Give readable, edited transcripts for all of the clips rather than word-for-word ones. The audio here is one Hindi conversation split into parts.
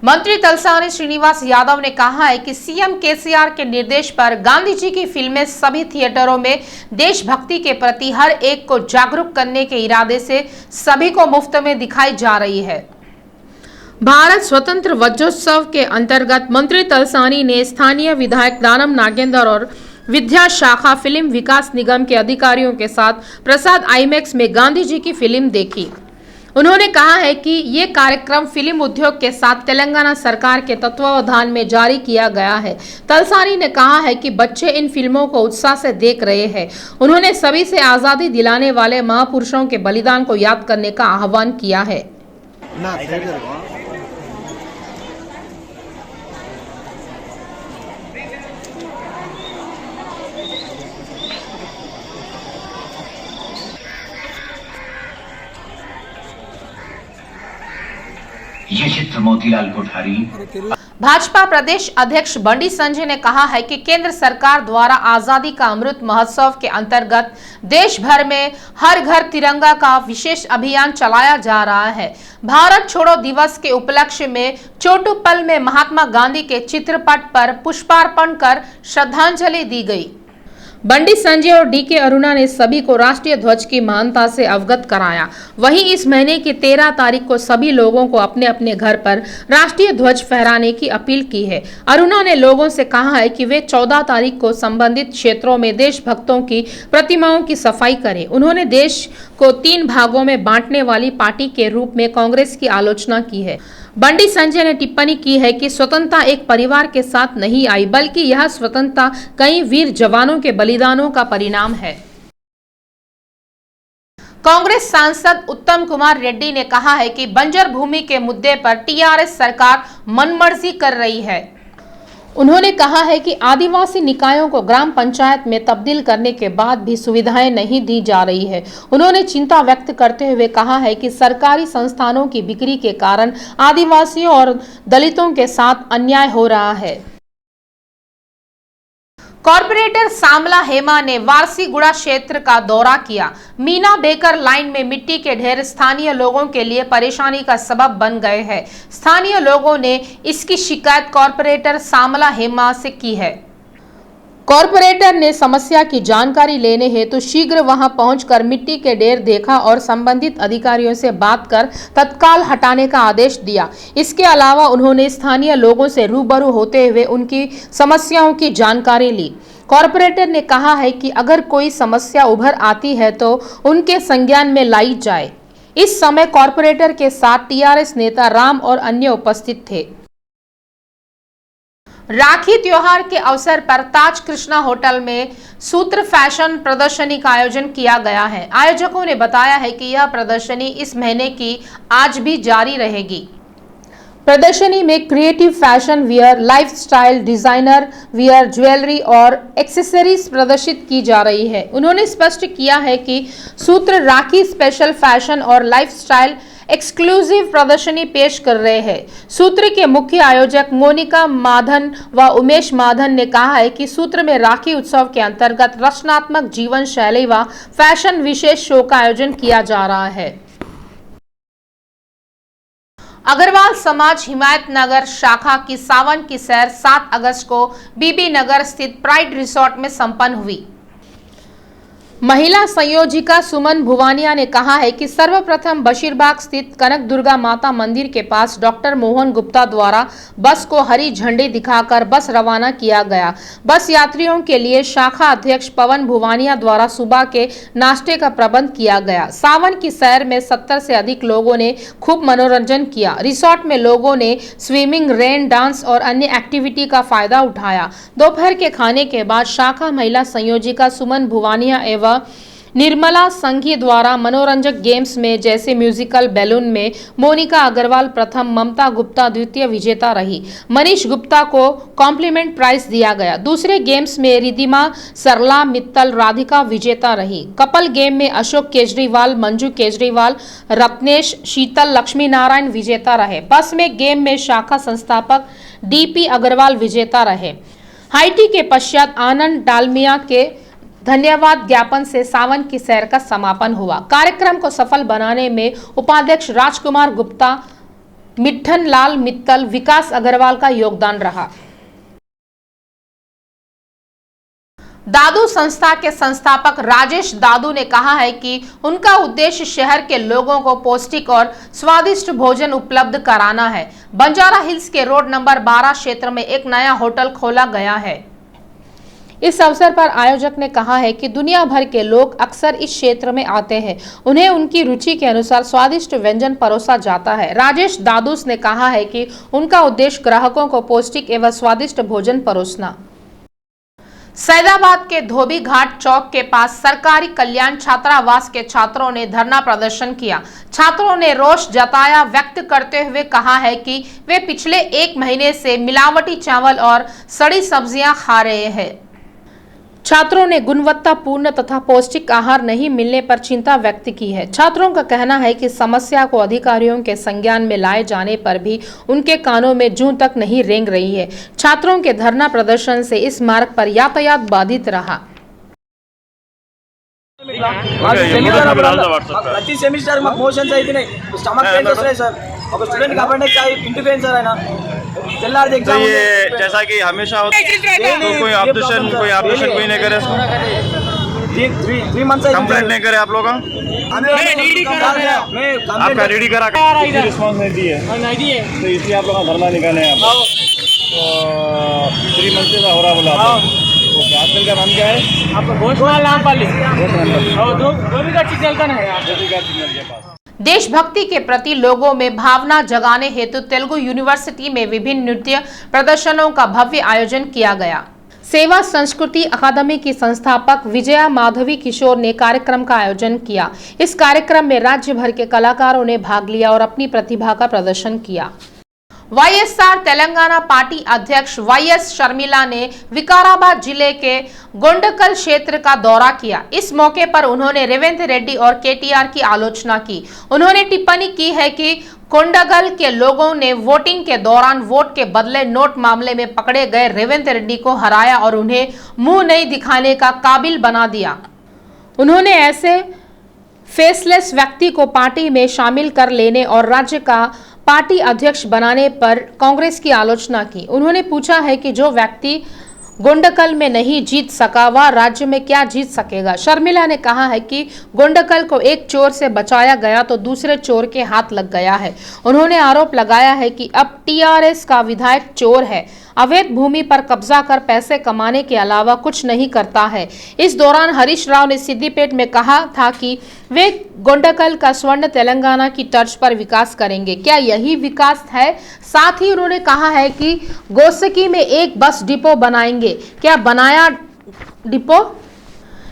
मंत्री तलसानी श्रीनिवास यादव ने कहा है कि सीएम केसीआर के निर्देश पर गांधी जी की फिल्में सभी थिएटरों में देशभक्ति के प्रति हर एक को जागरूक करने के इरादे से सभी को मुफ्त में दिखाई जा रही है। भारत स्वतंत्र वज्रोत्सव के अंतर्गत मंत्री तलसानी ने स्थानीय विधायक दानम नागेंद्र और विद्या शाखा फिल्म विकास निगम के अधिकारियों के साथ प्रसाद आईमैक्स में गांधी जी की फिल्म देखी। उन्होंने कहा है कि ये कार्यक्रम फिल्म उद्योग के साथ तेलंगाना सरकार के तत्वावधान में जारी किया गया है। तलसानी ने कहा है कि बच्चे इन फिल्मों को उत्साह से देख रहे हैं। उन्होंने सभी से आजादी दिलाने वाले महापुरुषों के बलिदान को याद करने का आह्वान किया है। ये चित्र मोतीलाल कोठारी। भाजपा प्रदेश अध्यक्ष बंडी संजय ने कहा है कि केंद्र सरकार द्वारा आजादी का अमृत महोत्सव के अंतर्गत देश भर में हर घर तिरंगा का विशेष अभियान चलाया जा रहा है। भारत छोड़ो दिवस के उपलक्ष्य में चोटुपल में महात्मा गांधी के चित्रपट पर पुष्पार्पण कर श्रद्धांजलि दी गई। बंडी संजय और डीके अरुणा ने सभी को राष्ट्रीय ध्वज की महानता से अवगत कराया। वहीं इस महीने की 13 तारीख को सभी लोगों को अपने अपने घर पर राष्ट्रीय ध्वज फहराने की अपील की है। अरुणा ने लोगों से कहा है कि वे 14 तारीख को संबंधित क्षेत्रों में देशभक्तों की प्रतिमाओं की सफाई करें। उन्होंने देश को 3 भागों में बांटने वाली पार्टी के रूप में कांग्रेस की आलोचना की है। बंडी संजय ने टिप्पणी की है कि स्वतंत्रता एक परिवार के साथ नहीं आई, बल्कि यह स्वतंत्रता कई वीर जवानों के बलिदानों का परिणाम है। कांग्रेस सांसद उत्तम कुमार रेड्डी ने कहा है कि बंजर भूमि के मुद्दे पर टीआरएस सरकार मनमर्जी कर रही है। उन्होंने कहा है कि आदिवासी निकायों को ग्राम पंचायत में तब्दील करने के बाद भी सुविधाएं नहीं दी जा रही है। उन्होंने चिंता व्यक्त करते हुए कहा है कि सरकारी संस्थानों की बिक्री के कारण आदिवासियों और दलितों के साथ अन्याय हो रहा है। कॉर्पोरेटर सामला हेमा ने वारसीगुड़ा क्षेत्र का दौरा किया। मीना बेकर लाइन में मिट्टी के ढेर स्थानीय लोगों के लिए परेशानी का सबब बन गए हैं। स्थानीय लोगों ने इसकी शिकायत कॉर्पोरेटर सामला हेमा से की है। कॉर्पोरेटर ने समस्या की जानकारी लेने हेतु शीघ्र वहां पहुंचकर मिट्टी के ढेर देखा और संबंधित अधिकारियों से बात कर तत्काल हटाने का आदेश दिया। इसके अलावा उन्होंने स्थानीय लोगों से रूबरू होते हुए उनकी समस्याओं की जानकारी ली। कॉर्पोरेटर ने कहा है कि अगर कोई समस्या उभर आती है तो उनके संज्ञान में लाई जाए। इस समय कॉर्पोरेटर के साथ टीआरएस नेता राम और अन्य उपस्थित थे। राखी त्योहार के अवसर पर ताज कृष्णा होटल में सूत्र फैशन प्रदर्शनी का आयोजन किया गया है। आयोजकों ने बताया है कि यह प्रदर्शनी इस महीने की आज भी जारी रहेगी। प्रदर्शनी में creative fashion wear, lifestyle designer wear, jewellery और एक्सेसरीज प्रदर्शित की जा रही है। उन्होंने स्पष्ट किया है कि सूत्र राखी स्पेशल फैशन और लाइफस्टाइल एक्सक्लूसिव प्रदर्शनी पेश कर रहे हैं। सूत्र के मुख्य आयोजक मोनिका माधन व उमेश माधन ने कहा है कि सूत्र में राखी उत्सव के अंतर्गत रचनात्मक जीवन शैली व फैशन विशेष शो का आयोजन किया जा रहा है। अग्रवाल समाज हिमायत नगर शाखा की सावन की सैर 7 अगस्त को बीबी नगर स्थित प्राइड रिसोर्ट में संपन्न हुई। महिला संयोजिका सुमन भुवानिया ने कहा है कि सर्वप्रथम बशीरबाग स्थित कनक दुर्गा माता मंदिर के पास डॉक्टर मोहन गुप्ता द्वारा बस को हरी झंडी दिखाकर बस रवाना किया गया। बस यात्रियों के लिए शाखा अध्यक्ष पवन भुवानिया द्वारा सुबह के नाश्ते का प्रबंध किया गया। सावन की सैर में 70 से अधिक लोगों ने खूब मनोरंजन किया। रिसोर्ट में लोगों ने स्विमिंग, रेन डांस और अन्य एक्टिविटी का फायदा उठाया। दोपहर के खाने के बाद शाखा महिला संयोजिका सुमन भुवानिया एवं निर्मला संघी द्वारा मनोरंजक गेम्स में जैसे म्यूजिकल बैलून में मोनिका अग्रवाल प्रथम, ममता गुप्ता द्वितीय विजेता रही। मनीष गुप्ता को कॉम्प्लीमेंट प्राइज दिया गया। दूसरे गेम्स में रिधिमा, सरला, मित्तल, राधिका विजेता रही। कपल गेम में अशोक केजरीवाल, मंजू केजरीवाल, रत्नेश, शीतल, लक्ष्मी नारायण विजेता रहे। बस में गेम में शाखा संस्थापक डीपी अग्रवाल विजेता रहे। हाईटी के पश्चात आनंद डालमिया के धन्यवाद ज्ञापन से सावन की सैर का समापन हुआ। कार्यक्रम को सफल बनाने में उपाध्यक्ष राजकुमार गुप्ता, मिट्ठन लाल मित्तल, विकास अग्रवाल का योगदान रहा। दादू संस्था के संस्थापक राजेश दादू ने कहा है कि उनका उद्देश्य शहर के लोगों को पौष्टिक और स्वादिष्ट भोजन उपलब्ध कराना है। बंजारा हिल्स के रोड नंबर 12 क्षेत्र में एक नया होटल खोला गया है। इस अवसर पर आयोजक ने कहा है कि दुनिया भर के लोग अक्सर इस क्षेत्र में आते हैं, उन्हें उनकी रुचि के अनुसार स्वादिष्ट व्यंजन परोसा जाता है। राजेश दादूस ने कहा है कि उनका उद्देश्य ग्राहकों को पौष्टिक एवं स्वादिष्ट भोजन परोसना। सैदाबाद के धोबी घाट चौक के पास सरकारी कल्याण छात्रावास के छात्रों ने धरना प्रदर्शन किया। छात्रों ने रोष जताया व्यक्त करते हुए कहा है कि वे पिछले 1 महीने से मिलावटी चावल और सड़ी सब्जियां खा रहे हैं। छात्रों ने गुणवत्तापूर्ण तथा पौष्टिक आहार नहीं मिलने पर चिंता व्यक्त की है। छात्रों का कहना है कि समस्या को अधिकारियों के संज्ञान में लाए जाने पर भी उनके कानों में जूं तक नहीं रेंग रही है। छात्रों के धरना प्रदर्शन से इस मार्ग पर यातायात बाधित रहा। ప్రతి సెమిస్టర్ మాకు మోషన్స్ అవుతున్నాయి, స్టమక్ పెయిన్స్ వస్తున్నాయి సార్। ఒక స్టూడెంట్ కాబట్టి ఇంటికి పోయింది సార్ ఆయన తెల్లారి ఎగ్జామ్। ये जैसा कि हमेशा होता है तो कोई ऑब्जेक्शन कोई नहीं करे, 3 मंथ्स कंप्लेंट नहीं करे आप लोग? आपका रेडी करा रिस्पॉन्स नहीं दी है तो इसलिए आप लोग धरना निकाले हैं। तो 3 मंथ से हो रहा बोला तो हॉस्टल का नाम क्या है आपका? घोषणाल नामपल्ली चलता ना है के पास। देशभक्ति के प्रति लोगों में भावना जगाने हेतु तेलुगु यूनिवर्सिटी में विभिन्न नृत्य प्रदर्शनों का भव्य आयोजन किया गया। सेवा संस्कृति अकादमी की संस्थापक विजया माधवी किशोर ने कार्यक्रम का आयोजन किया। इस कार्यक्रम में राज्य भर के कलाकारों ने भाग लिया और अपनी प्रतिभा का प्रदर्शन किया। वाईएसआर तेलंगाना पार्टी अध्यक्ष वाईएस शर्मिला ने विकाराबाद जिले के गोंडकल क्षेत्र का दौरा किया। इस मौके पर उन्होंने रेवंत रेड्डी और केटीआर की आलोचना की। उन्होंने टिप्पणी की है कि कोंडागल के लोगों ने वोटिंग के दौरान वोट के बदले नोट मामले में पकड़े गए रेवंत रेड्डी को हराया और उन्हें मुंह नहीं दिखाने का काबिल बना दिया। उन्होंने ऐसे फेसलेस व्यक्ति को पार्टी में शामिल कर लेने और राज्य का पार्टी अध्यक्ष बनाने पर कांग्रेस की आलोचना की। उन्होंने पूछा है कि जो व्यक्ति गोंडकल में नहीं जीत सका वह राज्य में क्या जीत सकेगा। शर्मिला ने कहा है कि गोंडकल को एक चोर से बचाया गया तो दूसरे चोर के हाथ लग गया है। उन्होंने आरोप लगाया है कि अब टीआरएस का विधायक चोर है, अवैध भूमि पर कब्जा कर पैसे कमाने के अलावा कुछ नहीं करता है। इस दौरान हरीश राव ने सिद्दीपेट में कहा था कि वे गोंडकल का स्वर्ण तेलंगाना की तर्ज पर विकास करेंगे। क्या यही विकास है? साथ ही उन्होंने कहा है कि गोसकी में एक बस डिपो बनाएंगे। क्या बनाया डिपो?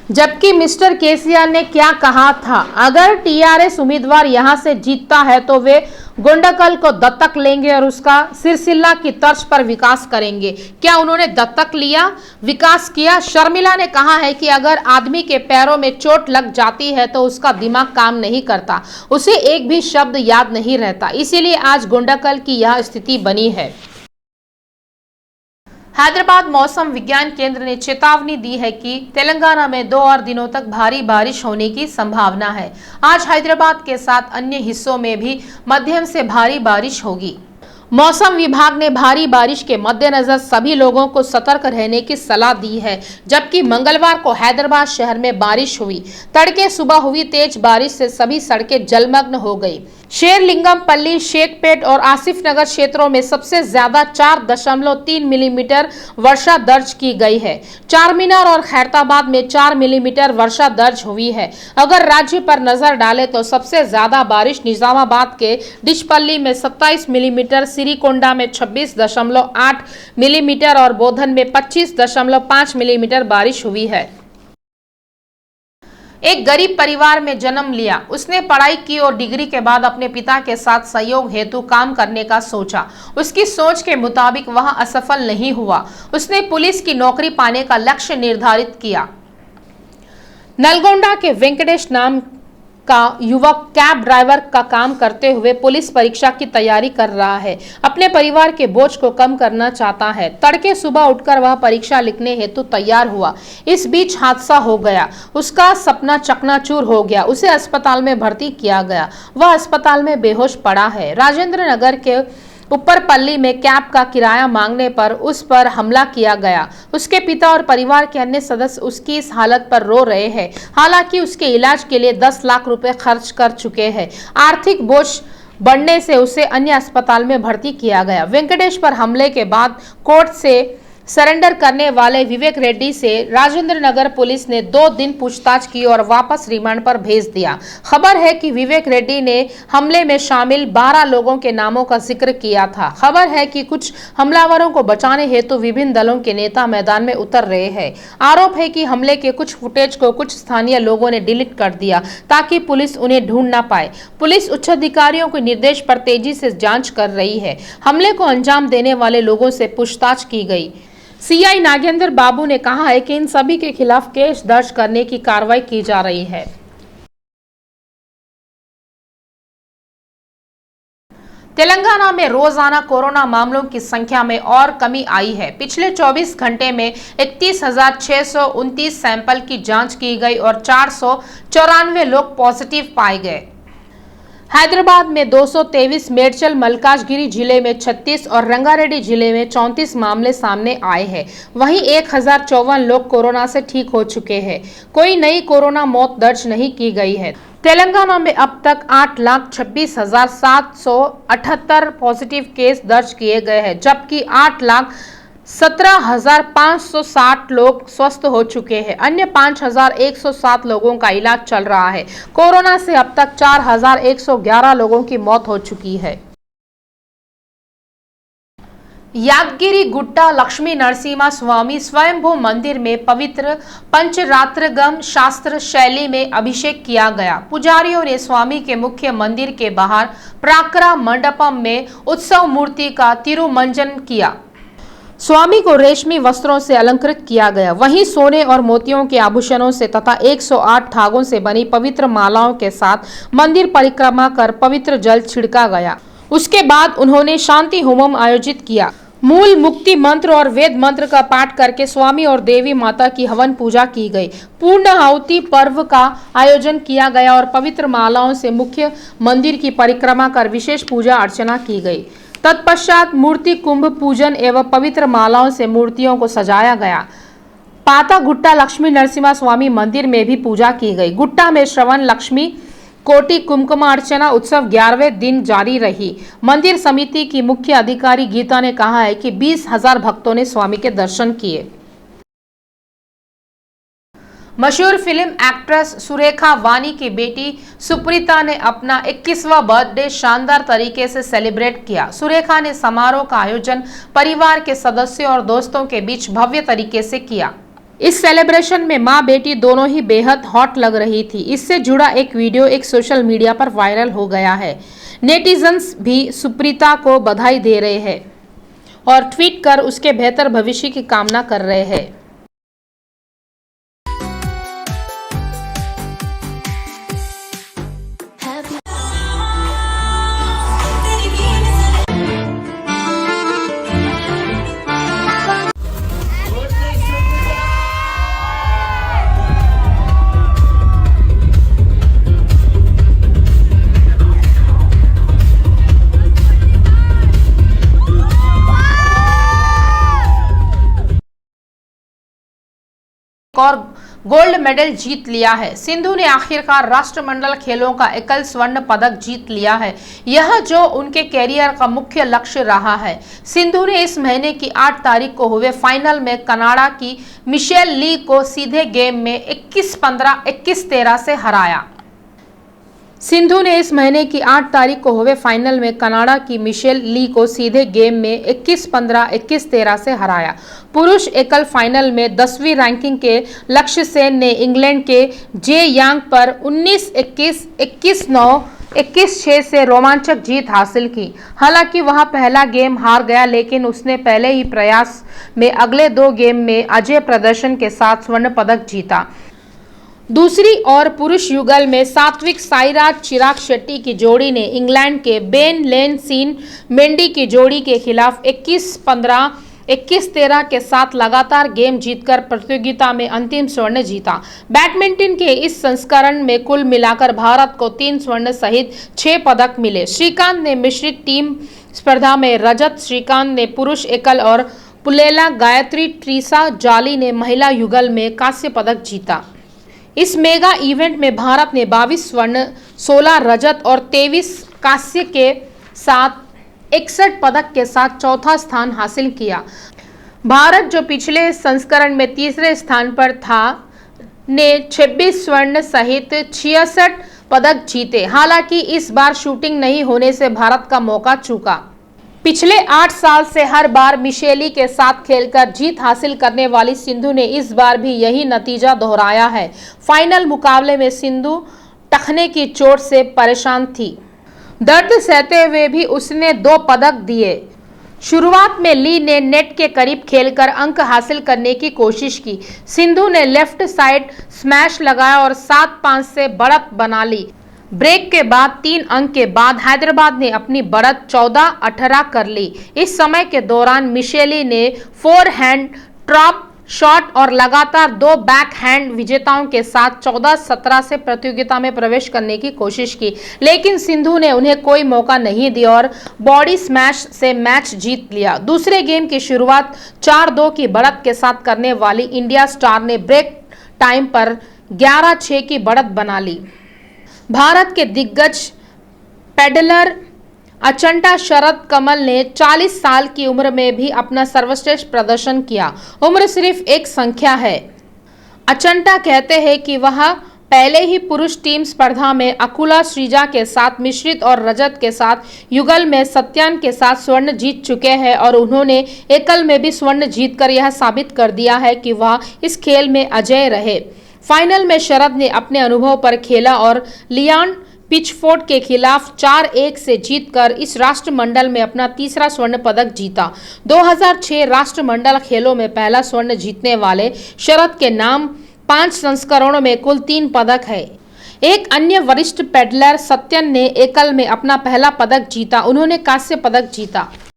जबकि मिस्टर केसीआर ने क्या कहा था, अगर टीआरएस उम्मीदवार यहां से जीतता है तो वे गोंडकल को दत्तक लेंगे और उसका सिरसिल्ला की तर्ज पर विकास करेंगे। क्या उन्होंने दत्तक लिया, विकास किया? शर्मिला ने कहा है कि अगर आदमी के पैरों में चोट लग जाती है तो उसका दिमाग काम नहीं करता, उसे एक भी शब्द याद नहीं रहता, इसीलिए आज गोंडकल की यह स्थिति बनी है। हैदराबाद मौसम विज्ञान केंद्र ने चेतावनी दी है कि तेलंगाना में 2 और दिनों तक भारी बारिश होने की संभावना है। आज हैदराबाद के साथ अन्य हिस्सों में भी मध्यम से भारी बारिश होगी। मौसम विभाग ने भारी बारिश के मद्देनजर सभी लोगों को सतर्क रहने की सलाह दी है। जबकि मंगलवार को हैदराबाद शहर में बारिश हुई। तड़के सुबह हुई तेज बारिश से सभी सड़कें जलमग्न हो गई। शेरलिंगमपल्ली, शेखपेट और आसिफ नगर क्षेत्रों में सबसे ज्यादा 4.3 मिलीमीटर वर्षा दर्ज की गई है। चारमीनार और खैरताबाद में 4 मिलीमीटर वर्षा दर्ज हुई है। अगर राज्य पर नजर डालें तो सबसे ज्यादा बारिश निजामाबाद के डिचपल्ली में 27 मिलीमीटर, सिरीकोंडा में 26.8 मिलीमीटर और बोधन में 25.5 मिलीमीटर बारिश हुई है। एक गरीब परिवार में जन्म लिया। उसने पढ़ाई की और डिग्री के बाद अपने पिता के साथ सहयोग हेतु काम करने का सोचा। उसकी सोच के मुताबिक वह असफल नहीं हुआ। उसने पुलिस की नौकरी पाने का लक्ष्य निर्धारित किया। नलगोंडा के वेंकटेश नाम का युवक कैब ड्राइवर का काम करते हुए पुलिस परीक्षा की तैयारी कर रहा है। अपने परिवार के बोझ को कम करना चाहता है। तड़के सुबह उठकर वह परीक्षा लिखने हेतु तैयार हुआ। इस बीच हादसा हो गया। उसका सपना चकनाचूर हो गया। उसे अस्पताल में भर्ती किया गया। वह अस्पताल में बेहोश पड़ा है। राजेंद्र नगर के ऊपरपल्ली में कैब का किराया मांगने पर उस पर हमला किया गया। उसके पिता और परिवार के अन्य सदस्य उसकी इस हालत पर रो रहे हैं। हालांकि उसके इलाज के लिए 10 लाख रुपए खर्च कर चुके हैं। आर्थिक बोझ बढ़ने से उसे अन्य अस्पताल में भर्ती किया गया। वेंकटेश पर हमले के बाद कोर्ट से सरेंडर करने वाले विवेक रेड्डी से राजेंद्र नगर पुलिस ने 2 दिन पूछताछ की और वापस रिमांड पर भेज दिया। खबर है कि विवेक रेड्डी ने हमले में शामिल 12 लोगों के नामों का जिक्र किया था। खबर है कि कुछ हमलावरों को बचाने हेतु विभिन्न दलों के नेता मैदान में उतर रहे हैं। आरोप है कि हमले के कुछ फुटेज को कुछ स्थानीय लोगों ने डिलीट कर दिया ताकि पुलिस उन्हें ढूंढ ना पाए। पुलिस उच्च अधिकारियों के निर्देश पर तेजी से जांच कर रही है। हमले को अंजाम देने वाले लोगों से पूछताछ की गई। सीआई नागेंद्र बाबू ने कहा है कि इन सभी के खिलाफ केस दर्ज करने की कार्रवाई की जा रही है। तेलंगाना में रोजाना कोरोना मामलों की संख्या में और कमी आई है। पिछले 24 घंटे में 31,629 सैंपल की जांच की गई और 494 लोग पॉजिटिव पाए गए। हैदराबाद में 223, मेडचल मल्काजगिरी जिले में 36 और रंगारेड्डी जिले में 34 मामले सामने आए हैं। वहीं 1054 लोग कोरोना से ठीक हो चुके हैं। कोई नई कोरोना मौत दर्ज नहीं की गई है। तेलंगाना में अब तक 8,26,778 पॉजिटिव केस दर्ज किए गए हैं, जबकि 8,17,560 लोग स्वस्थ हो चुके हैं। अन्य 5,107 लोगों का इलाज चल रहा है। कोरोना से अब तक 4,111 लोगों की मौत हो चुकी है। यादगिरी गुट्टा लक्ष्मी नरसिम्हा स्वामी स्वयंभू मंदिर में पवित्र पंचरात्रगम शास्त्र शैली में अभिषेक किया गया। पुजारियों ने स्वामी के मुख्य मंदिर के बाहर प्राकरा मंडपम में उत्सव मूर्ति का तिरुमंजन किया। स्वामी को रेशमी वस्त्रों से अलंकृत किया गया। वहीं सोने और मोतियों के आभूषणों से तथा 108 धागों से बनी पवित्र मालाओं के साथ मंदिर परिक्रमा कर पवित्र जल छिड़का गया। उसके बाद उन्होंने शांति होमम आयोजित किया। मूल मुक्ति मंत्र और वेद मंत्र का पाठ करके स्वामी और देवी माता की हवन पूजा की गई। पूर्ण आहुति पर्व का आयोजन किया गया और पवित्र मालाओं से मुख्य मंदिर की परिक्रमा कर विशेष पूजा अर्चना की गई। तत्पश्चात मूर्ति कुंभ पूजन एवं पवित्र मालाओं से मूर्तियों को सजाया गया। पाता गुट्टा लक्ष्मी नरसिम्हा स्वामी मंदिर में भी पूजा की गई। गुट्टा में श्रवण लक्ष्मी कोटि कुमकुमा अर्चना उत्सव 11वें दिन जारी रही। मंदिर समिति की मुख्य अधिकारी गीता ने कहा है कि 20,000 भक्तों ने स्वामी के दर्शन किए। मशहूर फिल्म एक्ट्रेस सुरेखा वानी की बेटी सुप्रीता ने अपना 21वां बर्थडे शानदार तरीके से सेलिब्रेट किया। सुरेखा ने समारोह का आयोजन परिवार के सदस्यों और दोस्तों के बीच भव्य तरीके से किया। इस सेलिब्रेशन में मां बेटी दोनों ही बेहद हॉट लग रही थी। इससे जुड़ा एक वीडियो एक सोशल मीडिया पर वायरल हो गया है। नेटिजन्स भी सुप्रीता को बधाई दे रहे हैं और ट्वीट कर उसके बेहतर भविष्य की कामना कर रहे हैं। और गोल्ड मेडल जीत लिया है। सिंधु ने आखिरकार राष्ट्रमंडल खेलों का एकल स्वर्ण पदक जीत लिया है। यह जो उनके कैरियर का मुख्य लक्ष्य रहा है। सिंधु ने इस महीने की 8 तारीख को हुए फाइनल में कनाडा की मिशेल ली को सीधे गेम में 21-15, 21-13 से हराया। सिंधु ने इस महीने की 8 तारीख को हुए फाइनल में कनाडा की मिशेल ली को सीधे गेम में 21-15, 21-13 से हराया। पुरुष एकल फाइनल में 10वीं रैंकिंग के लक्ष्य सेन ने इंग्लैंड के जे यांग पर 19-21, 21-9, 21-6 से रोमांचक जीत हासिल की। हालांकि वह पहला गेम हार गया, लेकिन उसने पहले ही प्रयास में अगले 2 गेम में अजय प्रदर्शन के साथ स्वर्ण पदक जीता। दूसरी ओर पुरुष युगल में सात्विक साईराज चिराग शेट्टी की जोड़ी ने इंग्लैंड के बेन लेन सीन मेंडी की जोड़ी के खिलाफ 21-15, 21-13 के साथ लगातार गेम जीतकर प्रतियोगिता में अंतिम स्वर्ण जीता। बैडमिंटन के इस संस्करण में कुल मिलाकर भारत को 3 स्वर्ण सहित 6 पदक मिले। श्रीकांत ने मिश्रित टीम स्पर्धा में रजत, श्रीकांत ने पुरुष एकल और पुलेला गायत्री ट्रीसा जाली ने महिला युगल में कांस्य पदक जीता। इस मेगा इवेंट में भारत ने 22 स्वर्ण, 16 रजत और 23 कांस्य के साथ 61 पदक के साथ चौथा स्थान हासिल किया। भारत, जो पिछले संस्करण में तीसरे स्थान पर था, ने 26 स्वर्ण सहित 66 पदक जीते। हालांकि इस बार शूटिंग नहीं होने से भारत का मौका चूका। पिछले 8 साल से हर बार मिशेली के साथ खेलकर जीत हासिल करने वाली सिंधु ने इस बार भी यही नतीजा दोहराया है। फाइनल मुकाबले में सिंधु टखने की चोट से परेशान थी। दर्द सहते हुए भी उसने 2 पदक दिए। शुरुआत में ली ने नेट के करीब खेलकर अंक हासिल करने की कोशिश की। सिंधु ने लेफ्ट साइड स्मैश लगाया और 7-5 से बढ़त बना ली। ब्रेक के बाद 3 अंक के बाद हैदराबाद ने अपनी बढ़त 14-18 कर ली। इस समय के दौरान मिशेली ने 4 हैंड ट्रॉप शॉट और लगातार 2 बैक हैंड विजेताओं के साथ 14-17 से प्रतियोगिता में प्रवेश करने की कोशिश की, लेकिन सिंधु ने उन्हें कोई मौका नहीं दिया और बॉडी स्मैश से मैच जीत लिया। दूसरे गेम की शुरुआत 4-2 की बढ़त के साथ करने वाली इंडिया स्टार ने ब्रेक टाइम पर 11-6 की बढ़त बना ली। भारत के दिग्गज पेडलर अचंटा शरद कमल ने 40 साल की उम्र में भी अपना सर्वश्रेष्ठ प्रदर्शन किया। उम्र सिर्फ एक संख्या है। अचंटा कहते हैं कि वह पहले ही पुरुष टीम स्पर्धा में अकुला श्रीजा के साथ मिश्रित और रजत के साथ युगल में सत्यान के साथ स्वर्ण जीत चुके हैं और उन्होंने एकल में भी स्वर्ण जीतकर यह साबित कर दिया है कि वह इस खेल में अजेय रहे। फाइनल में शरद ने अपने अनुभव पर खेला और लियान पिचफोर्ड के खिलाफ 4-1 से जीतकर इस राष्ट्रमंडल में अपना तीसरा स्वर्ण पदक जीता। 2006 राष्ट्रमंडल खेलों में पहला स्वर्ण जीतने वाले शरद के नाम 5 संस्करणों में कुल 3 पदक है। एक अन्य वरिष्ठ पेडलर सत्यन ने एकल में अपना पहला पदक जीता। उन्होंने कांस्य पदक जीता।